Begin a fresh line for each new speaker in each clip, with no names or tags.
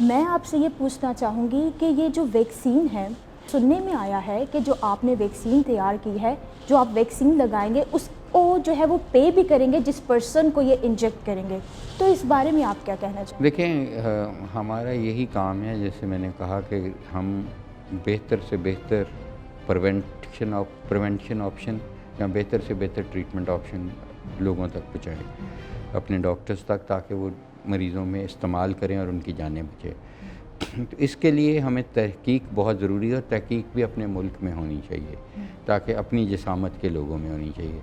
میں آپ سے یہ پوچھنا چاہوں گی کہ یہ جو ویکسین ہے، سننے میں آیا ہے کہ جو آپ نے ویکسین تیار کی ہے، جو آپ ویکسین لگائیں گے اس کو جو ہے وہ پے بھی کریں گے جس پرسن کو یہ انجیکٹ کریں گے، تو اس بارے میں آپ کیا کہنا چاہیں گے؟
دیکھیں ہمارا یہی کام ہے، جیسے میں نے کہا کہ ہم بہتر سے بہتر پریونشن آپشن یا بہتر سے بہتر ٹریٹمنٹ آپشن لوگوں تک پہنچائیں، اپنے ڈاکٹرز تک، تاکہ وہ مریضوں میں استعمال کریں اور ان کی جانیں بچے۔ تو اس کے لیے ہمیں تحقیق بہت ضروری ہے، اور تحقیق بھی اپنے ملک میں ہونی چاہیے، تاکہ اپنی جسامت کے لوگوں میں ہونی چاہیے۔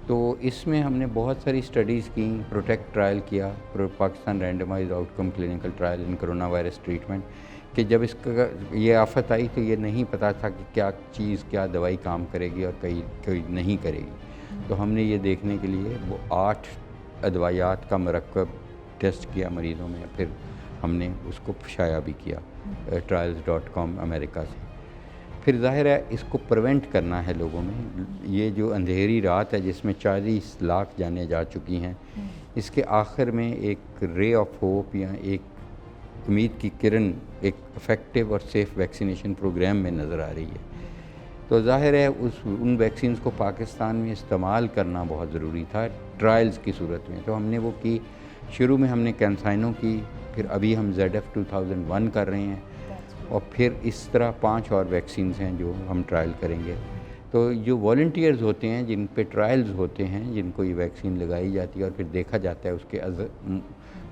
تو اس میں ہم نے بہت ساری اسٹڈیز کی، پروٹیکٹ ٹرائل کیا، Pakistan randomized outcome clinical trial in corona virus treatment, کہ جب اس کا یہ آفت آئی تو یہ نہیں پتہ تھا کہ کیا چیز، کیا دوائی کام کرے گی اور کوئی نہیں کرے گی۔ تو ہم نے یہ دیکھنے کے لیے وہ 8 ادویات کا مرکب ٹیسٹ کیا مریضوں میں، پھر ہم نے اس کو شائع بھی کیا trials.com امریکہ سے۔ پھر ظاہر ہے اس کو پریونٹ کرنا ہے لوگوں میں۔ یہ جو اندھیری رات ہے جس میں 40 لاکھ جانیں جا چکی ہیں، اس کے آخر میں ایک رے آف ہوپ یا ایک امید کی کرن ایک افیکٹو اور سیف ویکسینیشن پروگرام میں نظر آ رہی ہے۔ تو ظاہر ہے ان ویکسینز کو پاکستان میں استعمال کرنا بہت ضروری تھا ٹرائلز کی صورت میں۔ تو ہم نے وہ کی، شروع میں ہم نے کینسائنو کی، پھر ابھی ہم ZF 2001 کر رہے ہیں، اور پھر اس طرح 5 اور ویکسینز ہیں جو ہم ٹرائل کریں گے۔ تو جو والنٹیئرز ہوتے ہیں جن پہ ٹرائلز ہوتے ہیں، جن کو یہ ویکسین لگائی جاتی ہے اور پھر دیکھا جاتا ہے اس کے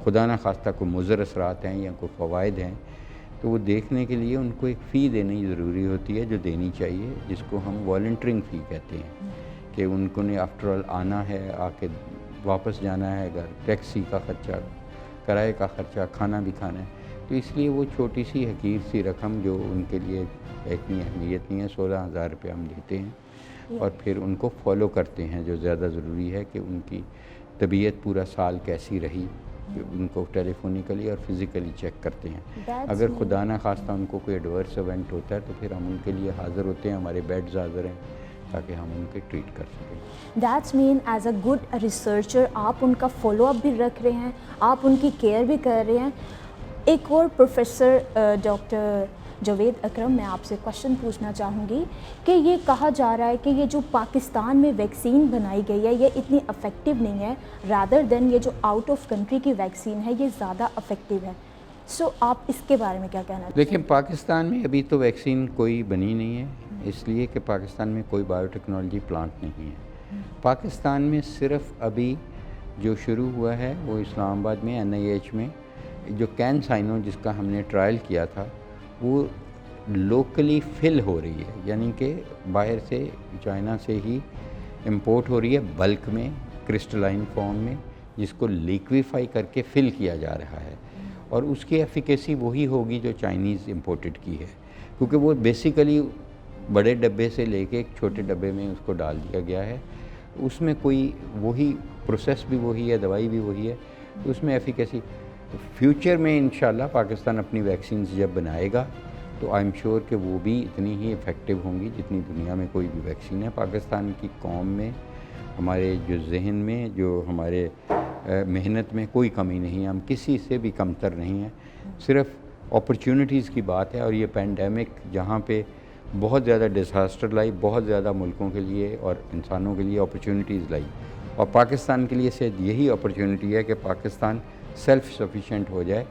خدا نہ خواستہ کوئی مضر اثرات ہیں یا کوئی فوائد ہیں، تو وہ دیکھنے کے لیے ان کو ایک فی دینی ضروری ہوتی ہے جو دینی چاہیے، جس کو ہم والنٹرنگ فی کہتے ہیں، کہ ان کو نے آفٹر آل آنا ہے، آ کے واپس جانا ہے گھر، ٹیکسی کا خرچہ، کرائے کا خرچہ، کھانا بھی کھانا ہے۔ تو اس لیے وہ چھوٹی سی حقیر سی رقم جو ان کے لیے اتنی اہمیت نہیں ہے، 16,000 روپے ہم دیتے ہیں، اور پھر ان کو فالو کرتے ہیں۔ جو زیادہ ضروری ہے کہ ان کی طبیعت پورا سال کیسی رہی، ان کو ٹیلی فونیکلی اور فزیکلی چیک کرتے ہیں۔ اگر خدا نہ خواستہ ان کو کوئی ایڈورس ایونٹ ہوتا ہے تو پھر ہم ان کے لیے حاضر ہوتے ہیں، ہمارے بیڈز حاضر ہیں، تاکہ ہم ان کے ٹریٹ کر سکیں۔
That's man as a good researcher آپ ان کا فالو اپ بھی رکھ رہے ہیں، آپ ان کی کیئر بھی کر رہے ہیں۔ ایک اور پروفیسر ڈاکٹر جاوید اکرم، میں آپ سے کوشچن پوچھنا چاہوں گی کہ یہ کہا جا رہا ہے کہ یہ جو پاکستان میں ویکسین بنائی گئی ہے یہ اتنی افیکٹو نہیں ہے، رادر دین یہ جو آؤٹ آف کنٹری کی ویکسین ہے یہ زیادہ افیکٹو ہے۔ سو آپ اس کے بارے میں کیا کہنا چاہتے ہیں؟
دیکھیں، پاکستان میں ابھی تو ویکسین کوئی بنی نہیں ہے، اس لیے کہ پاکستان میں کوئی بایو ٹیکنالوجی پلانٹ نہیں ہے۔ پاکستان میں صرف ابھی جو شروع ہوا ہے وہ اسلام آباد میں NIH میں جو کینسائنو جس کا ہم نے ٹرائل کیا تھا، وہ لوکلی فل ہو رہی ہے، یعنی کہ باہر سے چائنا سے ہی امپورٹ ہو رہی ہے بلک میں، کرسٹلائن فارم میں، جس کو لیکویفائی کر کے فل کیا جا رہا ہے، اور اس کی ایفیکیسی وہی ہوگی جو چائنیز امپورٹڈ کی ہے، کیونکہ وہ بیسیکلی بڑے ڈبے سے لے کے ایک چھوٹے ڈبے میں اس کو ڈال دیا گیا ہے، اس میں کوئی وہی پروسیس بھی وہی ہے، دوائی بھی وہی ہے، تو اس میں ایفیکیسی فیوچر میں انشاءاللہ پاکستان اپنی ویکسینز جب بنائے گا تو آئی ایم شیور کہ وہ بھی اتنی ہی افیکٹو ہوں گی جتنی دنیا میں کوئی بھی ویکسین ہے۔ پاکستان کی قوم میں، ہمارے جو ذہن میں، جو ہمارے محنت میں کوئی کمی نہیں ہے، ہم کسی سے بھی کمتر نہیں ہیں، صرف اپرچونٹیز کی بات ہے۔ اور یہ پینڈیمک جہاں پہ بہت زیادہ ڈیزاسٹر لائی، بہت زیادہ ملکوں کے لیے اور انسانوں کے لیے اپرچونٹیز لائی، اور پاکستان کے لیے صرف یہی اپرچونٹی ہے کہ پاکستان سیلف سفیشینٹ ہو جائے،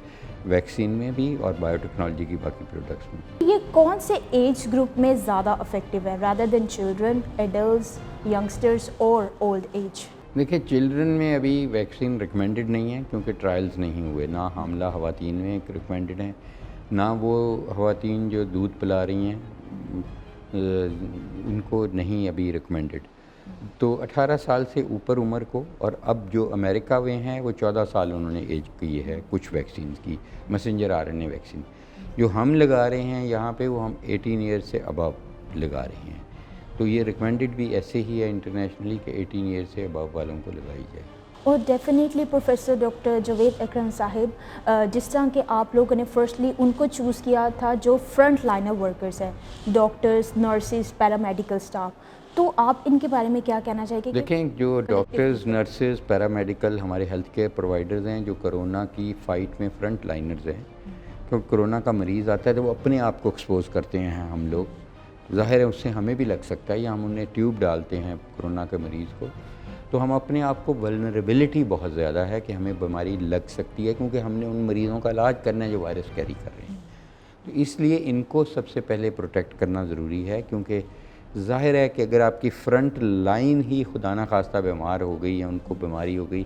ویکسین میں بھی اور بایو ٹیکنالوجی کی باقی پروڈکٹس میں۔
یہ کون سے ایج گروپ میں زیادہ افیکٹو ہے، rather than children, adults, youngsters اور اولڈ ایج؟
دیکھیں، چلڈرن میں ابھی ویکسین ریکمینڈڈ نہیں ہے، کیونکہ ٹرائلز نہیں ہوئے، نہ حاملہ خواتین میں ریکمینڈڈ ہیں، نہ وہ خواتین جو دودھ پلا رہی ہیں ان کو نہیں ابھی ریکمینڈڈ۔ تو 18 سال سے اوپر عمر کو، اور اب جو امریکہ میں ہیں وہ 14 سال انہوں نے ایج کی ہے کچھ ویکسینز کی، میسنجر RNA ویکسین جو ہم لگا رہے ہیں یہاں پہ، وہ ہم 18 ایئر سے ابو لگا رہے ہیں۔ تو یہ ریکمینڈڈ بھی ایسے ہی ہے انٹرنیشنلی کہ 18 ایئر سے ابو والوں کو لگائی جائے۔
اور definitely professor doctor Javed Akram صاحب، جس طرح کہ آپ لوگوں نے فرسٹلی ان کو چوز کیا تھا جو فرنٹ لائنر ورکرز ہیں، ڈاکٹرز، نرسز، پیرامیڈیکل اسٹاف، تو آپ ان کے بارے میں کیا کہنا چاہیے گے؟
دیکھیں، جو ڈاکٹرز، نرسز، پیرامیڈیکل ہمارے ہیلتھ کیئر پرووائڈرز ہیں جو کرونا کی فائٹ میں فرنٹ لائنرز ہیں، کیونکہ کرونا کا مریض آتا ہے تو وہ اپنے آپ کو ایکسپوز کرتے ہیں ہم لوگ، ظاہر ہے اس سے ہمیں بھی لگ سکتا ہے، یا ہم انہیں ٹیوب ڈالتے ہیں کرونا کے مریض کو، تو ہم اپنے آپ کو ولنریبلٹی بہت زیادہ ہے کہ ہمیں بیماری لگ سکتی ہے، کیونکہ ہم نے ان مریضوں کا علاج کرنا ہے جو وائرس کیری کر رہے ہیں۔ تو اس لیے ان کو سب سے پہلے پروٹیکٹ کرنا ضروری ہے، کیونکہ ظاہر ہے کہ اگر آپ کی فرنٹ لائن ہی خدا نخواستہ بیمار ہو گئی یا ان کو بیماری ہو گئی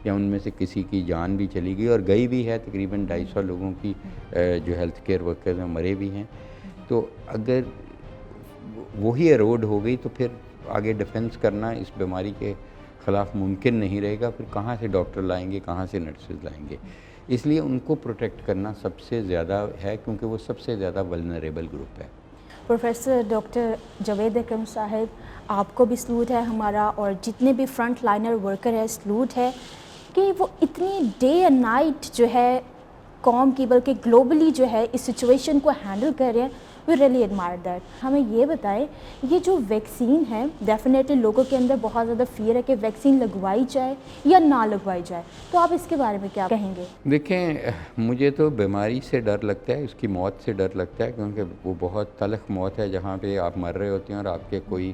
یا ان میں سے کسی کی جان بھی چلی گئی اور گئی بھی ہے، تقریباً 250 لوگوں کی جو ہیلتھ کیئر ورکرز ہیں مرے بھی ہیں، تو اگر وہی ایروڈ ہو گئی تو پھر آگے ڈیفنس کرنا اس بیماری کے خلاف ممکن نہیں رہے گا، پھر کہاں سے ڈاکٹر لائیں گے، کہاں سے نرسز لائیں گے؟ اس لیے ان کو پروٹیکٹ کرنا سب سے زیادہ ہے، کیونکہ وہ سب سے زیادہ ولنریبل گروپ ہے۔
پروفیسر ڈاکٹر جاوید اکرم صاحب، آپ کو بھی سلوٹ ہے ہمارا، اور جتنے بھی فرنٹ لائنر ورکر ہیں سلوٹ ہے کہ وہ اتنی ڈے اینڈ نائٹ جو ہے قوم کی بلکہ گلوبلی جو ہے اس سچویشن کو ہینڈل کر رہے ہیں۔ We really admire that. ہمیں یہ بتائیں، یہ جو ویکسین ہے ڈیفینیٹلی لوگوں کے اندر بہت زیادہ فیئر ہے کہ ویکسین لگوائی جائے یا نہ لگوائی جائے، تو آپ اس کے بارے میں کیا کہیں گے؟
دیکھیں، مجھے تو بیماری سے ڈر لگتا ہے، اس کی موت سے ڈر لگتا ہے، کیونکہ وہ بہت تلخ موت ہے جہاں پہ آپ مر رہے ہوتے ہیں اور آپ کے کوئی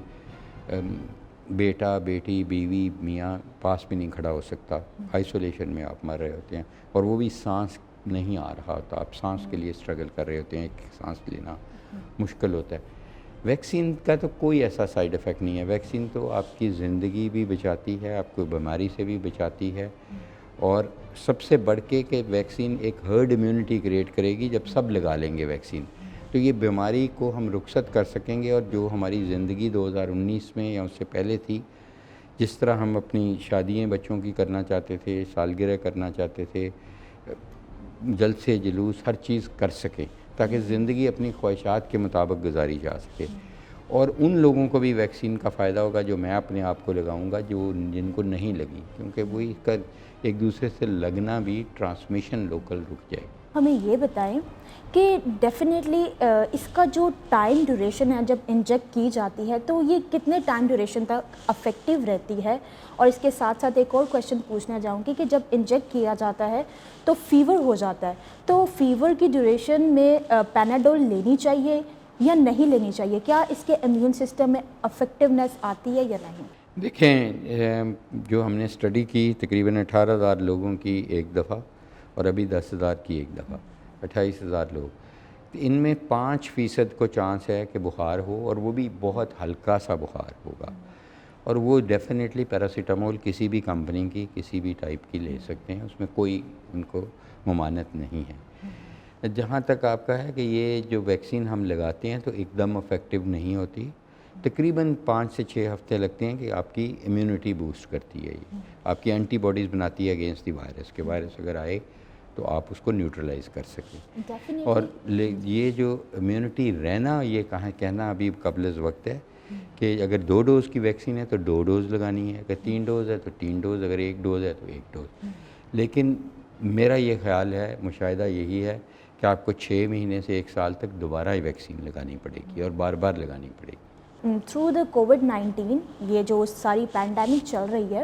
بیٹا، بیٹی، بیوی، میاں پاس بھی نہیں کھڑا ہو سکتا، آئسولیشن میں آپ مر رہے ہوتے ہیں، اور وہ بھی سانس نہیں آ رہا ہوتا، آپ سانس کے لیے اسٹرگل کر رہے ہوتے ہیں، ایک سانس لینا مشکل ہوتا ہے۔ ویکسین کا تو کوئی ایسا سائیڈ ایفیکٹ نہیں ہے، ویکسین تو آپ کی زندگی بھی بچاتی ہے، آپ کو بیماری سے بھی بچاتی ہے، اور سب سے بڑھ کے کہ ویکسین ایک ہرڈ امیونٹی کریٹ کرے گی جب سب لگا لیں گے ویکسین، تو یہ بیماری کو ہم رخصت کر سکیں گے، اور جو ہماری زندگی 2019 میں یا اس سے پہلے تھی، جس طرح ہم اپنی شادیاں بچوں کی کرنا چاہتے تھے، سالگرہ کرنا چاہتے تھے، جلسے جلوس ہر چیز کر سکیں تاکہ زندگی اپنی خواہشات کے مطابق گزاری جا سکے، اور ان لوگوں کو بھی ویکسین کا فائدہ ہوگا جو میں اپنے آپ کو لگاؤں گا، جن کو نہیں لگی، کیونکہ وہی کا ایک دوسرے سے لگنا بھی ٹرانسمیشن لوکل رک جائے گی۔
ہمیں یہ بتائیں کہ ڈیفینیٹلی اس کا جو ٹائم ڈیوریشن ہے جب انجیکٹ کی جاتی ہے تو یہ کتنے ٹائم ڈیوریشن تک افیکٹو رہتی ہے؟ اور اس کے ساتھ ساتھ ایک اور کویشچن پوچھنا چاہوں گی کہ جب انجیکٹ کیا جاتا ہے تو فیور ہو جاتا ہے، تو فیور کی ڈیوریشن میں پیناڈول لینی چاہیے یا نہیں لینی چاہیے؟ کیا اس کے امیون سسٹم میں افیکٹونیس آتی ہے یا نہیں؟
دیکھیں، جو ہم نے اسٹڈی کی تقریباً 18,000 لوگوں کی ایک دفعہ، اور ابھی 10,000 کی ایک دفعہ، 28,000 لوگ، ان میں 5% کو چانس ہے کہ بخار ہو، اور وہ بھی بہت ہلکا سا بخار ہوگا، اور وہ ڈیفینیٹلی پیراسیٹامول کسی بھی کمپنی کی کسی بھی ٹائپ کی لے سکتے ہیں، اس میں کوئی ان کو ممانعت نہیں ہے۔ جہاں تک آپ کا ہے کہ یہ جو ویکسین ہم لگاتے ہیں تو ایک دم افیکٹو نہیں ہوتی، تقریباً 5 سے 6 ہفتے لگتے ہیں کہ آپ کی امیونٹی بوسٹ کرتی ہے، یہ آپ کی اینٹی باڈیز بناتی ہے اگینسٹ دی وائرس، کہ وائرس اگر آئے تو آپ اس کو نیوٹرلائز کر سکیں، اور یہ جو امیونٹی رہنا، یہ کہنا ابھی قبل از وقت ہے کہ اگر 2 ڈوز کی ویکسین ہے تو 2 ڈوز لگانی ہے، اگر 3 ڈوز ہے تو 3 ڈوز، اگر 1 ڈوز ہے تو 1 ڈوز۔ لیکن میرا یہ خیال ہے، مشاہدہ یہی ہے کہ آپ کو 6 مہینے سے 1 سال تک دوبارہ ہی ویکسین لگانی پڑے گی، اور بار بار لگانی پڑے گی۔
تھرو دا کووڈ-19 یہ جو ساری پینڈیمک چل رہی ہے،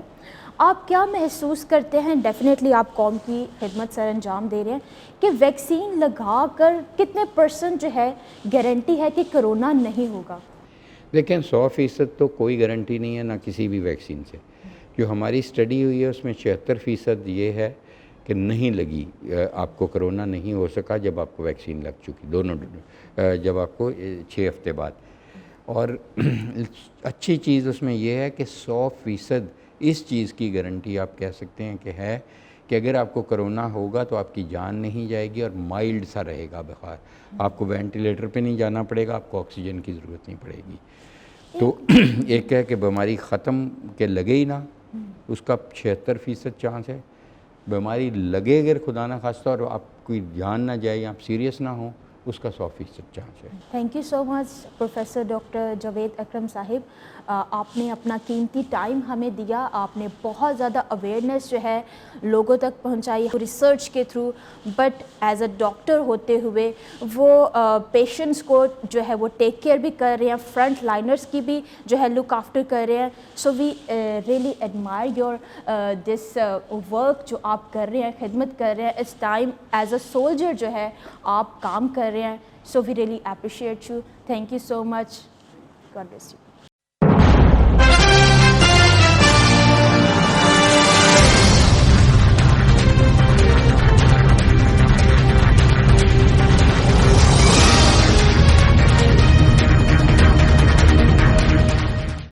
آپ کیا محسوس کرتے ہیں؟ ڈیفینیٹلی آپ قوم کی خدمت سر انجام دے رہے ہیں کہ ویکسین لگا کر کتنے % جو ہے گارنٹی ہے کہ کرونا نہیں ہوگا؟
لیکن 100% تو کوئی گارنٹی نہیں ہے، نہ کسی بھی ویکسین سے۔ جو ہماری اسٹڈی ہوئی ہے اس میں 76% یہ ہے کہ نہیں لگی، آپ کو کرونا نہیں ہو سکا جب آپ کو ویکسین لگ چکی، دونوں جب آپ کو 6 ہفتے بعد۔ اور اچھی چیز اس میں یہ ہے کہ 100% اس چیز کی گارنٹی آپ کہہ سکتے ہیں کہ ہے کہ اگر آپ کو کرونا ہوگا تو آپ کی جان نہیں جائے گی، اور مائلڈ سا رہے گا بخار، آپ کو وینٹیلیٹر پہ نہیں جانا پڑے گا، آپ کو آکسیجن کی ضرورت نہیں پڑے گی۔ تو ایک ہے کہ بیماری ختم کہ لگے ہی نہ، اس کا 76% چانس ہے۔ بیماری لگے اگر خدا نہ خواستہ اور آپ کوئی جان نہ جائے یا آپ سیریس نہ ہوں اس کا 100% چانس ہے.
Thank you so much professor doctor Javed Akram sahib. آپ نے اپنا قیمتی ٹائم ہمیں دیا, آپ نے بہت زیادہ اویئرنیس جو ہے لوگوں تک پہنچائی ریسرچ کے through, but as a doctor ہوتے ہوئے وہ پیشنٹس کو جو ہے وہ ٹیک کیئر بھی کر رہے ہیں, فرنٹ لائنرس کی بھی جو ہے لک آفٹر کر رہے ہیں. So we really admire your this work جو آپ کر رہے ہیں, خدمت کر رہے ہیں اس ٹائم ایز اے سولجر جو ہے آپ کام کر رہے ہیں. So we really appreciate you. Thank you so much. God bless you.